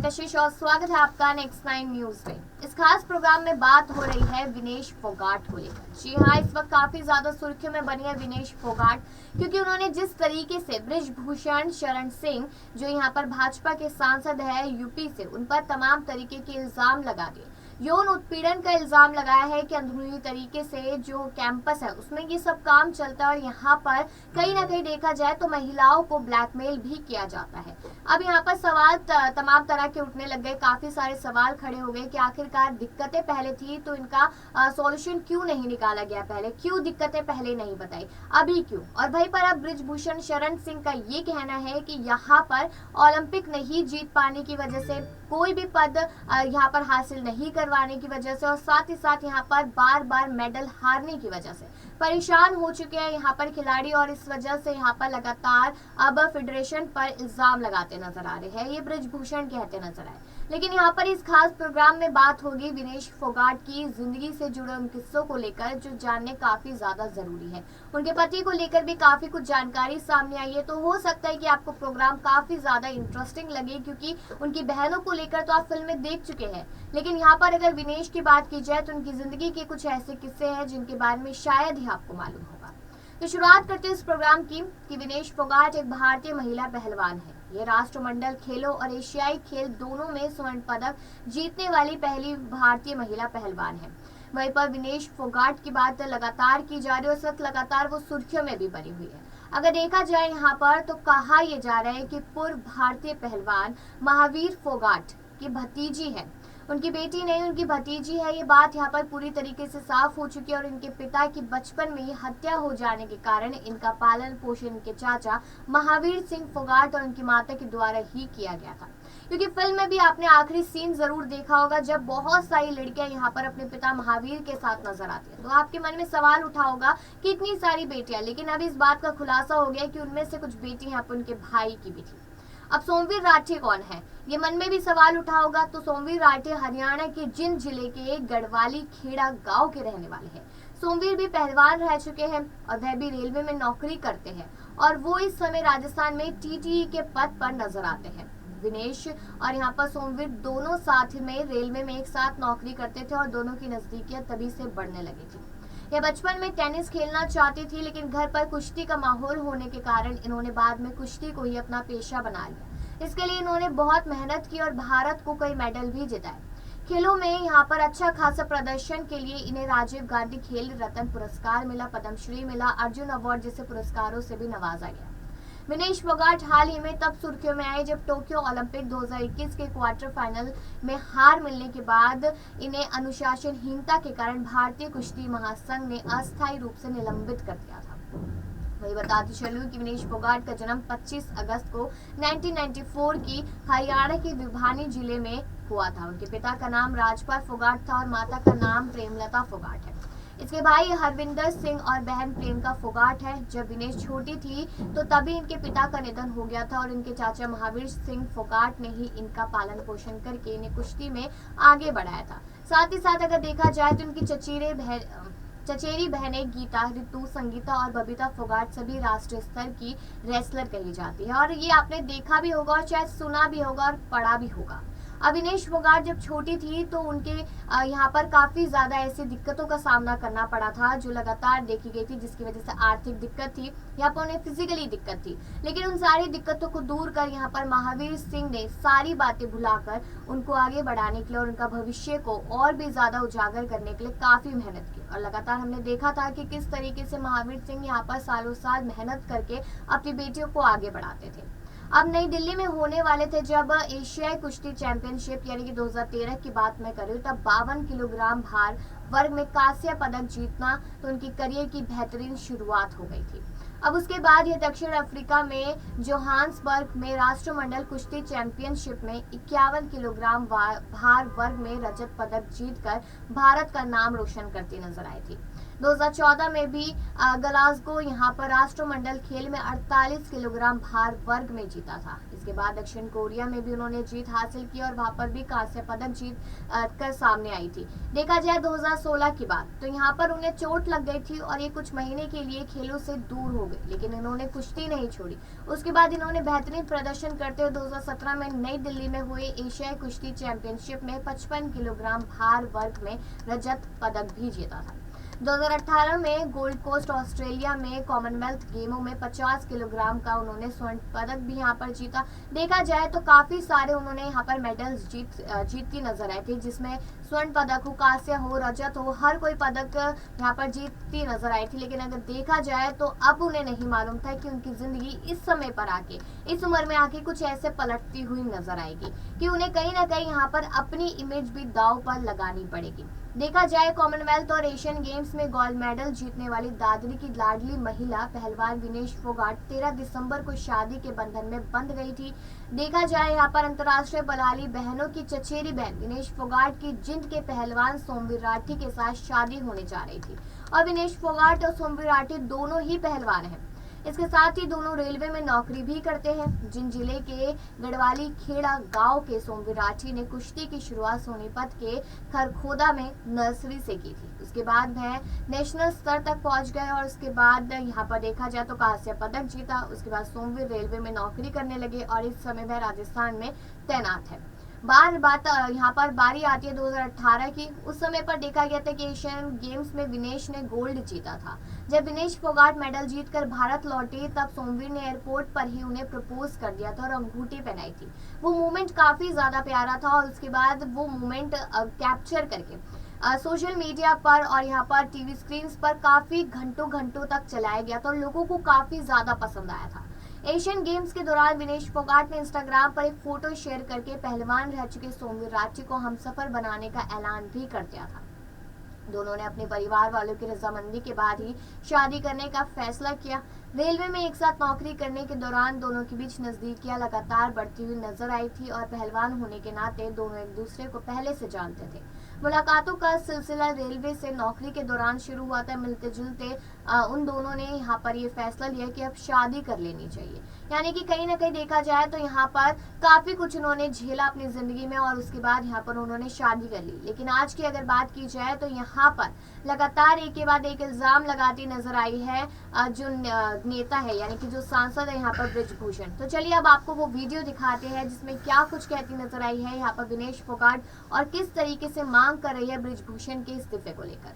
कशिश और स्वागत है आपका नेक्स्ट 9 न्यूज में। इस खास प्रोग्राम में बात हो रही है विनेश फोगाट को लेकर। जी हाँ, इस वक्त काफी ज्यादा सुर्खियों में बनी है विनेश फोगाट, क्योंकि उन्होंने जिस तरीके से बृजभूषण शरण सिंह जो यहाँ पर भाजपा के सांसद है यूपी से, उन पर तमाम तरीके के इल्जाम लगा दिए। यौन उत्पीड़न का इल्जाम लगाया है कि अंदरूनी तरीके से जो कैंपस है उसमें ये सब काम चलता है और यहाँ पर कहीं ना कहीं देखा जाए तो महिलाओं को ब्लैकमेल भी किया जाता है। अब यहाँ पर सवाल तमाम तरह के उठने लग गए, काफी सारे सवाल खड़े हो गए कि आखिरकार दिक्कतें पहले थी तो इनका सॉल्यूशन क्यों नहीं निकाला गया, पहले क्यों दिक्कतें पहले नहीं बताई, अभी क्यों। और वहीं पर अब बृजभूषण शरण सिंह का ये कहना है कि यहाँ पर ओलंपिक नहीं जीत पाने की वजह से, कोई भी पद यहाँ पर हासिल नहीं करवाने की वजह से और साथ ही साथ यहाँ पर बार बार मेडल हारने की वजह से परेशान हो चुके हैं यहाँ पर खिलाड़ी, और इस वजह से यहाँ पर लगातार अब फेडरेशन पर इल्जाम लगाते नजर आ रहे हैं, ये बृजभूषण कहते नजर आए। लेकिन यहाँ पर इस खास प्रोग्राम में बात होगी विनेश फोगाट की जिंदगी से जुड़े उन किस्सों को लेकर जो जानने काफी ज्यादा जरूरी है। उनके पति को लेकर भी काफी कुछ जानकारी सामने आई है, तो हो सकता है कि आपको प्रोग्राम काफी ज्यादा इंटरेस्टिंग लगे, क्योंकि उनकी बहनों को लेकर तो आप फिल्म में देख चुके हैं, लेकिन यहाँ पर अगर विनेश की बात की जाए तो उनकी जिंदगी के कुछ ऐसे किस्से हैं जिनके बारे में शायद ही आपको मालूम होगा। तो शुरुआत करते हैं इस प्रोग्राम की कि विनेश फोगाट एक भारतीय महिला पहलवान है। ये राष्ट्रमंडल खेलों और एशियाई खेल दोनों में स्वर्ण पदक जीतने वाली पहली भारतीय महिला पहलवान है। वहीं पर विनेश फोगाट की बात लगातार की जा रही है और सच लगातार वो सुर्खियों में भी बनी हुई है। अगर देखा जाए यहाँ पर तो कहा यह जा रहा है कि पूर्व भारतीय पहलवान महावीर फोगाट की भतीजी है, उनकी बेटी नहीं उनकी भतीजी है। ये बात यहाँ पर पूरी तरीके से साफ हो चुकी है और इनके पिता की बचपन में ही हत्या हो जाने के कारण इनका पालन पोषण इनके चाचा महावीर सिंह फोगाट और उनकी माता के द्वारा ही किया गया था। क्योंकि फिल्म में भी आपने आखिरी सीन जरूर देखा होगा जब बहुत सारी लड़कियां यहाँ पर अपने पिता महावीर के साथ नजर आती है, तो आपके मन में सवाल उठा होगा कि इतनी सारी बेटियां, लेकिन अब इस बात का खुलासा हो गया कि उनमें से कुछ बेटी यहाँ पर उनके भाई की भी थी। अब सोमवीर राठे कौन है, ये मन में भी सवाल उठा होगा। तो सोमवीर राठे हरियाणा के जिंद जिले के गढ़वाली खेड़ा गांव के रहने वाले हैं। सोमवीर भी पहलवान रह चुके हैं और वह भी रेलवे में नौकरी करते हैं और वो इस समय राजस्थान में टीटीई के पद पर नजर आते हैं। विनेश और यहाँ पर सोमवीर दोनों साथ में रेलवे में एक साथ नौकरी करते थे और दोनों की नजदीकियां तभी से बढ़ने लगी थी। यह बचपन में टेनिस खेलना चाहती थी, लेकिन घर पर कुश्ती का माहौल होने के कारण इन्होंने बाद में कुश्ती को ही अपना पेशा बना लिया। इसके लिए इन्होंने बहुत मेहनत की और भारत को कई मेडल भी जिताए। खेलों में यहाँ पर अच्छा खासा प्रदर्शन के लिए इन्हें राजीव गांधी खेल रत्न पुरस्कार मिला, पद्मश्री मिला, अर्जुन अवार्ड जैसे पुरस्कारों से भी नवाजा गया। विनेश फोगाट हाल ही में तब सुर्खियों में आए जब टोक्यो ओलंपिक 2021 के क्वार्टर फाइनल में हार मिलने के बाद इन्हें अनुशासनहीनता के कारण भारतीय कुश्ती महासंघ ने अस्थायी रूप से निलंबित कर दिया था। वही बताती चलूं कि विनेश फोगाट का जन्म 25 अगस्त को 1994 की हरियाणा के भिवानी जिले में हुआ था। उनके पिता का नाम राजपाल फोगाट था और माता का नाम प्रेमलता फोगाट है। इसके भाई हरविंदर सिंह और बहन प्रियंका फोगाट है। जब विनेश छोटी थी तो तभी इनके पिता का निधन हो गया था और इनके चाचा महावीर सिंह फोगाट ने ही इनका पालन पोषण करके इन्हें कुश्ती में आगे बढ़ाया था। साथ ही साथ अगर देखा जाए तो इनकी चचेरी बहनें गीता, ऋतु, संगीता और बबीता फोगाट सभी राष्ट्रीय स्तर की रेसलर कही जाती है और ये आपने देखा भी होगा और शायद सुना भी होगा और पढ़ा भी होगा। विनेश फोगाट जब छोटी थी तो उनके यहाँ पर काफी ज्यादा ऐसी दिक्कतों का सामना करना पड़ा था जो लगातार देखी गई थी, जिसकी वजह से आर्थिक दिक्कत थी, यहाँ पर उन्हें फिजिकली दिक्कत थी। लेकिन उन सारी दिक्कतों को दूर कर यहाँ पर महावीर सिंह ने सारी बातें भुलाकर उनको आगे बढ़ाने के लिए और उनका भविष्य को और भी ज्यादा उजागर करने के लिए काफी मेहनत की। और लगातार हमने देखा था कि किस तरीके से महावीर सिंह यहाँ पर सालों साल मेहनत करके अपनी बेटियों को आगे बढ़ाते थे। अब नई दिल्ली में होने वाले थे जब एशियाई कुश्ती चैंपियनशिप यानी कि 2013 की बात मैं करूँ, तब 52 किलोग्राम भार वर्ग में कांस्य पदक जीतना तो उनकी करियर की बेहतरीन शुरुआत हो गई थी। अब उसके बाद ये दक्षिण अफ्रीका में जोहान्सबर्ग में राष्ट्रमंडल कुश्ती चैंपियनशिप में 51 किलोग्राम भार वर्ग में रजत पदक जीतकर भारत का नाम रोशन करती नजर आई थी। 2014 में भी ग्लासगो यहाँ पर राष्ट्रमंडल खेल में 48 किलोग्राम भार वर्ग में जीता था। इसके बाद दक्षिण कोरिया में भी उन्होंने जीत हासिल की और वहां पर भी कांस्य पदक जीत कर सामने आई थी। देखा जाए 2016 की बात तो यहाँ पर उन्हें चोट लग गई थी और ये कुछ महीने के लिए खेलों से दूर हो गए, लेकिन इन्होंने कुश्ती नहीं छोड़ी। उसके बाद इन्होंने बेहतरीन प्रदर्शन करते हुए 2017 में नई दिल्ली में हुए एशियाई कुश्ती चैंपियनशिप में 55 किलोग्राम भार वर्ग में रजत पदक भी जीता था। 2018 में गोल्ड कोस्ट ऑस्ट्रेलिया में कॉमनवेल्थ गेमों में 50 किलोग्राम का उन्होंने स्वर्ण पदक भी यहाँ पर जीता। देखा जाए तो काफी सारे उन्होंने यहाँ पर मेडल्स जीतती नजर आए थे, जिसमें स्वर्ण पदक हो, कांस्य हो, रजत हो, हर कोई पदक यहाँ पर जीतती नजर आई थी। लेकिन अगर देखा जाए तो अब उन्हें नहीं मालूम था कि उनकी जिंदगी इस समय पर आके, इस उम्र में आके कुछ ऐसे पलटती हुई नजर आएगी कि उन्हें कहीं ना कहीं यहाँ पर अपनी इमेज भी दांव पर लगानी पड़ेगी। देखा जाए कॉमनवेल्थ और एशियन गेम्स में गोल्ड मेडल जीतने वाली दादरी की लाडली महिला पहलवान विनेश फोगाट 13 दिसंबर को शादी के बंधन में बंध गई थी। देखा जाए यहाँ पर अंतर्राष्ट्रीय बलाली बहनों की चचेरी बहन विनेश फोगाट की जिंद के पहलवान सोमवीर राठी के साथ शादी होने जा रही थी और विनेश फोगाट और सोमवीर राठी दोनों ही पहलवान हैं। इसके साथ ही दोनों रेलवे में नौकरी भी करते हैं। जिन जिले के गढ़वाली खेड़ा गांव के सोमवीर राठी ने कुश्ती की शुरुआत सोनीपत के खरखोदा में नर्सरी से की थी। उसके बाद वह नेशनल स्तर तक पहुंच गए और उसके बाद यहाँ पर देखा जाए तो कांस्य पदक जीता। उसके बाद सोमवीर रेलवे में नौकरी करने लगे और इस समय वह राजस्थान में तैनात है। बात यहाँ पर बारी आती है 2018 की। उस समय पर देखा गया था कि एशियन गेम्स में विनेश ने गोल्ड जीता था। जब विनेश फोगाट मेडल जीतकर भारत लौटे तब सोमवीर ने एयरपोर्ट पर ही उन्हें प्रपोज कर दिया था और अंगूठी पहनाई थी। वो मोमेंट काफी ज्यादा प्यारा था और उसके बाद वो मोमेंट कैप्चर करके सोशल मीडिया पर और यहाँ पर टीवी स्क्रीन पर काफी घंटों तक चलाया गया था और लोगों को काफी ज्यादा पसंद आया था। एशियन गेम्स के दौरान विनेश फोगाट ने इंस्टाग्राम पर एक फोटो शेयर करके पहलवान रह चुके सोमवीर राठी को हमसफर बनाने का ऐलान भी कर दिया था। दोनों ने अपने परिवार वालों की रजामंदी के बाद ही शादी करने का फैसला किया। रेलवे में एक साथ नौकरी करने के दौरान दोनों के बीच नजदीकियां लगातार बढ़ती हुई नजर आई थी और पहलवान होने के नाते दोनों एक दूसरे को पहले से जानते थे। मुलाकातों का सिलसिला रेलवे से नौकरी के दौरान शुरू हुआ था। मिलते जुलते उन दोनों ने यहाँ पर ये फैसला लिया कि अब शादी कर लेनी चाहिए। यानी कि कहीं ना कहीं देखा जाए तो यहाँ पर काफी कुछ उन्होंने झेला अपनी जिंदगी में और उसके बाद यहाँ पर उन्होंने शादी कर ली। लेकिन आज की अगर बात की जाए तो यहाँ पर लगातार एक के बाद एक इल्जाम लगाती नजर आई है जो नेता है, यानी कि जो सांसद है यहाँ पर बृजभूषण। तो चलिए अब आपको वो वीडियो दिखाते हैं जिसमें क्या कुछ कहती नजर आई है यहाँ पर विनेश फोगाट और किस तरीके से मांग कर रही है बृजभूषण के इस्तीफे को लेकर।